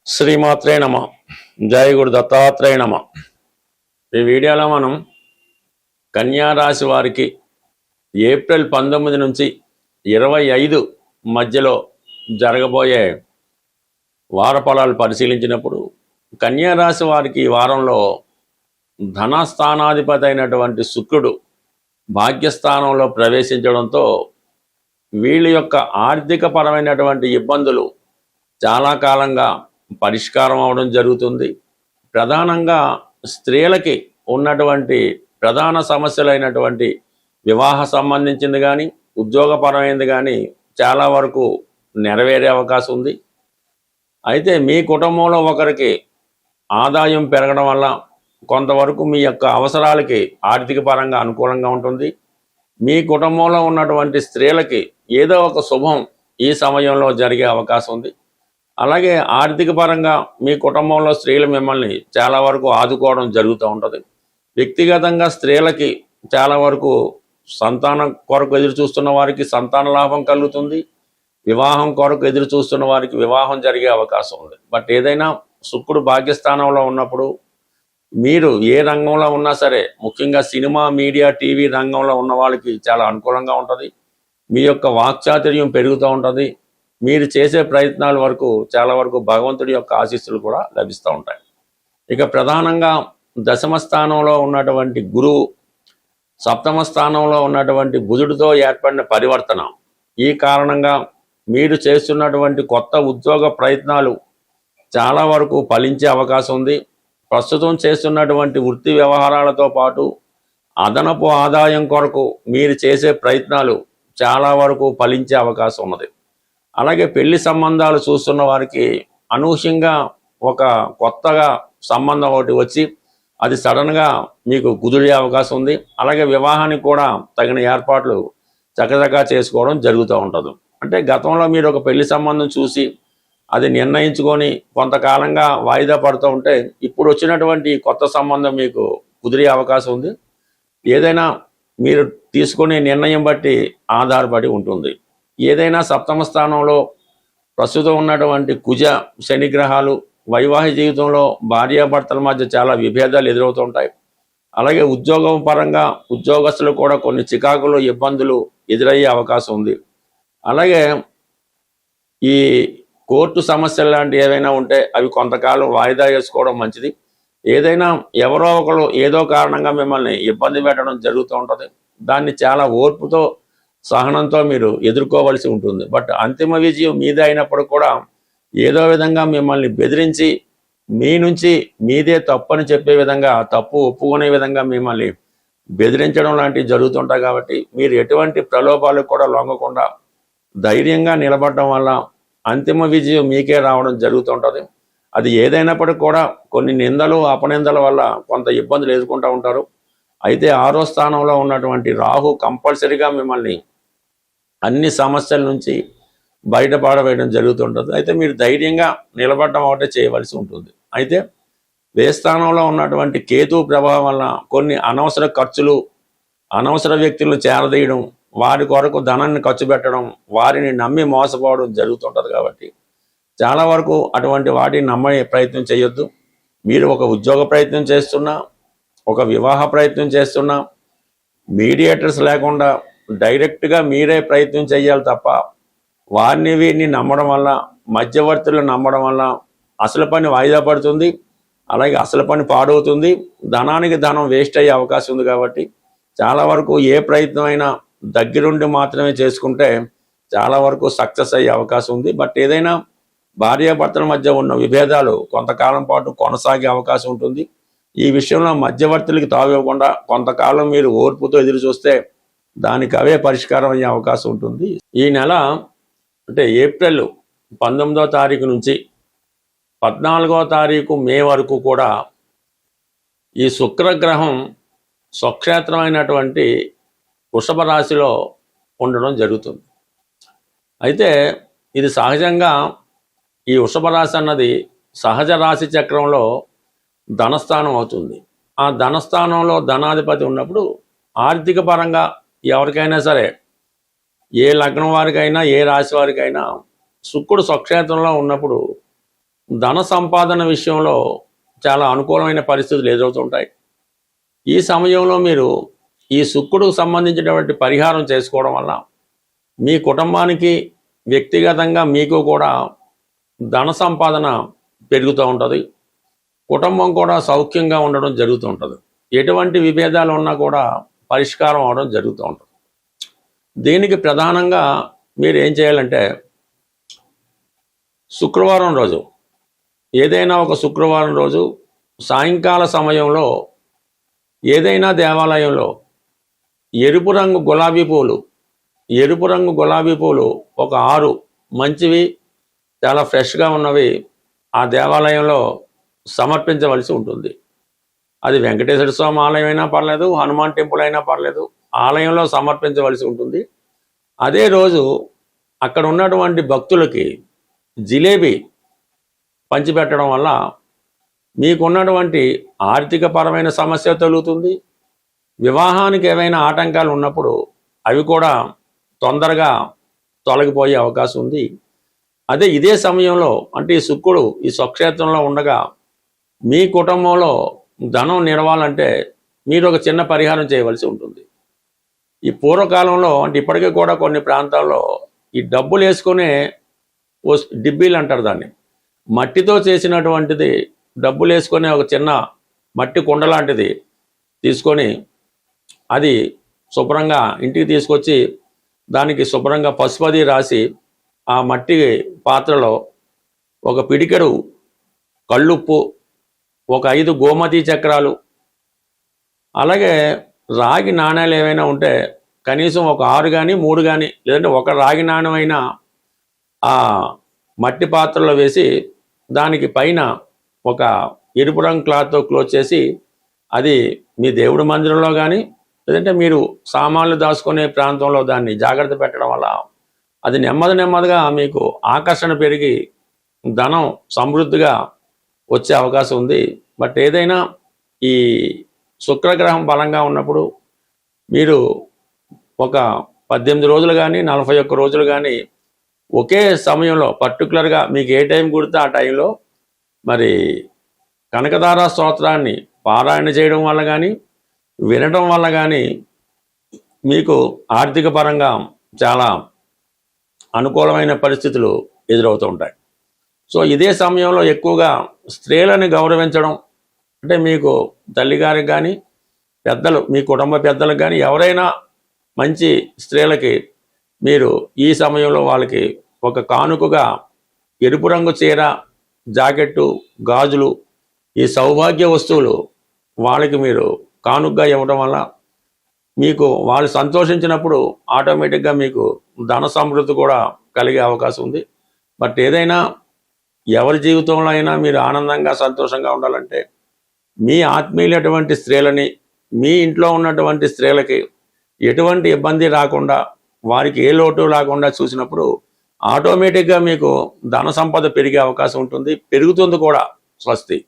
శ్రీమాత్రే నమ. జయ గురు దత్తాత్రేయ నమ. ఈ వీడియోలో మనం కన్యా రాశి వారికి ఏప్రిల్ 19 నుంచి 25 మధ్యలో జరగబోయే వార ఫలాలు పరిశీలించినప్పుడు కన్యా రాశి వారికి ఈ వారంలో ధనస్థానాధిపతి అయినటువంటి శుక్రుడు భాగ్యస్థానంలో ప్రవేశించడంతో వీళ్ళ యొక్క ఆర్థిక పరమైనటువంటి ఇబ్బందులు చాలా కాలంగా పరిష్కారం అవడం జరుగుతుంది. ప్రధానంగా స్త్రీలకి ఉన్నటువంటి ప్రధాన సమస్యలైనటువంటి వివాహ సంబంధించింది కానీ ఉద్యోగపరమైనది కానీ చాలా వరకు నెరవేరే అవకాశం ఉంది. అయితే మీ కుటుంబంలో ఒకరికి ఆదాయం పెరగడం వల్ల కొంతవరకు మీ యొక్క అవసరాలకి ఆర్థిక పరంగా అనుకూలంగా ఉంటుంది. మీ కుటుంబంలో ఉన్నటువంటి స్త్రీలకి ఏదో ఒక శుభం ఈ సమయంలో జరిగే అవకాశం ఉంది. అలాగే ఆర్థిక పరంగా మీ కుటుంబంలో స్త్రీలు మిమ్మల్ని చాలా వరకు ఆదుకోవడం జరుగుతూ ఉంటుంది. వ్యక్తిగతంగా స్త్రీలకి చాలా వరకు సంతానం కొరకు ఎదురు చూస్తున్న వారికి సంతాన లాభం కలుగుతుంది. వివాహం కొరకు ఎదురు చూస్తున్న వారికి వివాహం జరిగే అవకాశం ఉంది. బట్ ఏదైనా శుక్రుడు భాగ్యస్థానంలో ఉన్నప్పుడు మీరు ఏ రంగంలో ఉన్నా సరే, ముఖ్యంగా సినిమా, మీడియా, టీవీ రంగంలో ఉన్న వాళ్ళకి చాలా అనుకూలంగా ఉంటుంది. మీ యొక్క వాక్చాతుర్యం పెరుగుతూ ఉంటుంది. మీరు చేసే ప్రయత్నాల వరకు చాలా వరకు భగవంతుడి యొక్క ఆశీస్సులు కూడా లభిస్తూ ఉంటాయి. ఇక ప్రధానంగా దశమ స్థానంలో ఉన్నటువంటి గురువు, సప్తమ స్థానంలో ఉన్నటువంటి బుధుడితో ఏర్పడిన పరివర్తన, ఈ కారణంగా మీరు చేస్తున్నటువంటి కొత్త ఉద్యోగ ప్రయత్నాలు చాలా వరకు ఫలించే అవకాశం ఉంది. ప్రస్తుతం చేస్తున్నటువంటి వృత్తి వ్యవహారాలతో పాటు అదనపు ఆదాయం కొరకు మీరు చేసే ప్రయత్నాలు చాలా వరకు ఫలించే అవకాశం ఉన్నది. అలాగే పెళ్లి సంబంధాలు చూస్తున్న వారికి అనూహ్యంగా ఒక కొత్తగా సంబంధం ఒకటి వచ్చి అది సడన్గా మీకు కుదిరే అవకాశం ఉంది. అలాగే వివాహానికి కూడా తగిన ఏర్పాట్లు చకచకా చేసుకోవడం జరుగుతూ ఉంటుంది. అంటే గతంలో మీరు ఒక పెళ్లి సంబంధం చూసి అది నిర్ణయించుకొని కొంతకాలంగా వాయిదా పడుతూ ఉంటే ఇప్పుడు వచ్చినటువంటి కొత్త సంబంధం మీకు కుదిరే అవకాశం ఉంది. ఏదైనా మీరు తీసుకునే నిర్ణయం బట్టి ఆధారపడి ఉంటుంది. ఏదైనా సప్తమ స్థానంలో ప్రస్తుతం ఉన్నటువంటి కుజ శని గ్రహాలు వైవాహిక జీవితంలో భార్యాభర్తల మధ్య చాలా విభేదాలు ఎదురవుతుంటాయి. అలాగే ఉద్యోగం పరంగా ఉద్యోగస్తులు కూడా కొన్ని చికాకులు, ఇబ్బందులు ఎదురయ్యే అవకాశం ఉంది. అలాగే ఈ కోర్టు సమస్యలు లాంటి ఏవైనా ఉంటే అవి కొంతకాలం వాయిదా వేసుకోవడం మంచిది. ఏదైనా ఎవరో ఒకరు ఏదో కారణంగా మిమ్మల్ని ఇబ్బంది పెట్టడం జరుగుతూ ఉంటుంది. దాన్ని చాలా ఓర్పుతో, సహనంతో మీరు ఎదుర్కోవలసి ఉంటుంది. బట్ అంతిమ విజయం మీదే అయినప్పుడు కూడా ఏదో విధంగా మిమ్మల్ని బెదిరించి మీ నుంచి మీదే తప్పని చెప్పే విధంగా, తప్పు ఒప్పుకునే విధంగా మిమ్మల్ని బెదిరించడం లాంటివి జరుగుతుంటాయి. కాబట్టి మీరు ఎటువంటి ప్రలోభాలకు కూడా లొంగకుండా ధైర్యంగా నిలబడడం వల్ల అంతిమ విజయం మీకే రావడం జరుగుతుంటుంది. అది ఏదైనప్పటికీ కూడా కొన్ని నిందలు, అపనిందల వల్ల కొంత ఇబ్బందులు ఎదుర్కొంటూ ఉంటారు. అయితే 6వ స్థానంలో ఉన్నటువంటి రాహు కంపల్సరీగా మిమ్మల్ని అన్ని సమస్యల నుంచి బయటపడవేయడం జరుగుతుంటుంది. అయితే మీరు ధైర్యంగా నిలబడడం ఒకటే చేయవలసి ఉంటుంది. అయితే వ్యయస్థానంలో ఉన్నటువంటి కేతు ప్రభావం వల్ల కొన్ని అనవసర ఖర్చులు, అనవసర వ్యక్తులను చేరదీయడం, వారి కొరకు ధనాన్ని ఖర్చు పెట్టడం, వారిని నమ్మి మోసపోవడం జరుగుతుంటుంది. కాబట్టి చాలా వరకు అటువంటి వాటిని నమ్మే ప్రయత్నం చేయొద్దు. మీరు ఒక ఉద్యోగ ప్రయత్నం చేస్తున్నా, ఒక వివాహ ప్రయత్నం చేస్తున్నా, మీడియేటర్స్ లేకుండా డైరెక్ట్గా మీరే ప్రయత్నం చేయాలి తప్ప వారిని వీరిని నమ్మడం వల్ల, మధ్యవర్తులను నమ్మడం వల్ల అసలు పని వాయిదా పడుతుంది. అలాగే అసలు పని పాడవుతుంది. ధనానికి ధనం వేస్ట్ అయ్యే అవకాశం ఉంది. కాబట్టి చాలా వరకు ఏ ప్రయత్నం అయినా దగ్గరుండి మాత్రమే చేసుకుంటే చాలా వరకు సక్సెస్ అయ్యే అవకాశం ఉంది. బట్ ఏదైనా భార్యాభర్తల మధ్య ఉన్న విభేదాలు కొంతకాలం పాటు కొనసాగే అవకాశం ఉంటుంది. ఈ విషయంలో మధ్యవర్తులకి తావివ్వకుండా కొంతకాలం మీరు ఓర్పుతో ఎదురు చూస్తే దానికి అవే పరిష్కారం అయ్యే అవకాశం ఉంటుంది. ఈ నెల అంటే ఏప్రిల్ 19వ తారీఖు నుంచి 14వ తారీఖు మే వరకు కూడా ఈ శుక్రగ్రహం స్వక్షేత్రమైనటువంటి వృషభ రాశిలో ఉండడం జరుగుతుంది. అయితే ఇది సహజంగా ఈ వృషభ రాశి అన్నది సహజ రాశి చక్రంలో ధనస్థానం అవుతుంది. ఆ ధనస్థానంలో ధనాధిపతి ఉన్నప్పుడు ఆర్థిక పరంగా ఎవరికైనా సరే, ఏ లగ్నం వారికైనా, ఏ రాశి వారికైనా శుక్రుడు స్వక్షేత్రంలో ఉన్నప్పుడు ధన సంపాదన విషయంలో చాలా అనుకూలమైన పరిస్థితులు ఎదురవుతుంటాయి. ఈ సమయంలో మీరు ఈ శుక్రుడికి సంబంధించినటువంటి పరిహారం చేసుకోవడం వల్ల మీ కుటుంబానికి, వ్యక్తిగతంగా మీకు కూడా ధన సంపాదన పెరుగుతూ ఉంటుంది. కుటుంబం కూడా సౌఖ్యంగా ఉండడం జరుగుతూ ఉంటుంది. ఎటువంటి విభేదాలు ఉన్నా కూడా పరిష్కారం అవడం జరుగుతూ ఉంటుంది. దీనికి ప్రధానంగా మీరు ఏం చేయాలంటే, శుక్రవారం రోజు, ఏదైనా ఒక శుక్రవారం రోజు సాయంకాల సమయంలో ఏదైనా దేవాలయంలో ఎరుపు రంగు గులాబీ పూలు ఒక 6 మంచివి, చాలా ఫ్రెష్గా ఉన్నవి ఆ దేవాలయంలో సమర్పించవలసి ఉంటుంది. అది వెంకటేశ్వర స్వామి ఆలయం అయినా పర్లేదు, హనుమాన్ టెంపుల్ అయినా పర్లేదు, ఆలయంలో సమర్పించవలసి ఉంటుంది. అదే రోజు అక్కడ ఉన్నటువంటి భక్తులకి జిలేబీ పంచిపెట్టడం వల్ల మీకున్నటువంటి ఆర్థికపరమైన సమస్య తొలుగుతుంది. వివాహానికి ఏవైనా ఆటంకాలు ఉన్నప్పుడు అవి కూడా తొందరగా తొలగిపోయే అవకాశం ఉంది. అదే ఇదే సమయంలో, అంటే ఈ శుక్రుడు ఈ స్వక్షేత్రంలో ఉండగా మీ కుటుంబంలో ధనం నిలవాలంటే మీరు ఒక చిన్న పరిహారం చేయవలసి ఉంటుంది. ఈ పూర్వకాలంలో, అంటే ఇప్పటికీ కూడా కొన్ని ప్రాంతాల్లో ఈ డబ్బులు వేసుకునే డిబ్బీలు అంటారు దాన్ని, మట్టితో చేసినటువంటిది, డబ్బులు వేసుకునే ఒక చిన్న మట్టి కుండ లాంటిది తీసుకొని అది శుభ్రంగా ఇంటికి తీసుకొచ్చి దానికి శుభ్రంగా పసుపది రాసి ఆ మట్టి పాత్రలో ఒక పిడికెడు కళ్ళుప్పు, ఒక 5 గోమతి చక్రాలు, అలాగే రాగి నాణ్యాలు ఏవైనా ఉంటే కనీసం ఒక 6 కానీ 3 కానీ, లేదంటే ఒక రాగి నాణ్యమైనా ఆ మట్టి పాత్రలో వేసి దానికి పైన ఒక ఎరుపు రంగు క్లాత్తో క్లోజ్ చేసి అది మీ దేవుడి మందిరంలో కానీ, లేదంటే మీరు సామాన్లు దాచుకునే ప్రాంతంలో దాన్ని జాగ్రత్త పెట్టడం వల్ల అది నెమ్మదిగా మీకు ఆకర్షణ పెరిగి ధనం సమృద్ధిగా వచ్చే అవకాశం ఉంది. బట్ ఏదైనా ఈ శుక్రగ్రహం బలంగా ఉన్నప్పుడు మీరు ఒక 18 రోజులు కానీ 41 రోజులు కానీ ఒకే సమయంలో పర్టికులర్గా మీకు ఏ టైం కుడితే ఆ టైంలో మరి కనకధార స్తోత్రాన్ని పారాయణ చేయడం వల్ల కానీ, వినడం వల్ల కానీ మీకు ఆర్థిక పరంగా చాలా అనుకూలమైన పరిస్థితులు ఎదురవుతూ ఉంటాయి. సో ఇదే సమయంలో ఎక్కువగా స్త్రీలను గౌరవించడం, అంటే మీకు తల్లిగారికి కానీ, పెద్దలు, మీ కుటుంబ పెద్దలకు కానీ ఎవరైనా మంచి స్త్రీలకి మీరు ఈ సమయంలో వాళ్ళకి ఒక కానుకగా ఎరుపు రంగు చీర, జాకెట్టు, గాజులు, ఈ సౌభాగ్య వస్తువులు వాళ్ళకి మీరు కానుకగా ఇవ్వడం వల్ల మీకు వాళ్ళు సంతోషించినప్పుడు ఆటోమేటిక్గా మీకు ధన సమృద్ధి కూడా కలిగే అవకాశం ఉంది. బట్ ఏదైనా ఎవరి జీవితంలో అయినా మీరు ఆనందంగా సంతోషంగా ఉండాలంటే మీ ఆత్మీయులటువంటి స్త్రీలని, మీ ఇంట్లో ఉన్నటువంటి స్త్రీలకి ఎటువంటి ఇబ్బంది రాకుండా, వారికి ఏ లోటు రాకుండా చూసినప్పుడు ఆటోమేటిక్గా మీకు ధన సంపద పెరిగే అవకాశం ఉంటుంది, పెరుగుతుంది కూడా. స్వస్తి.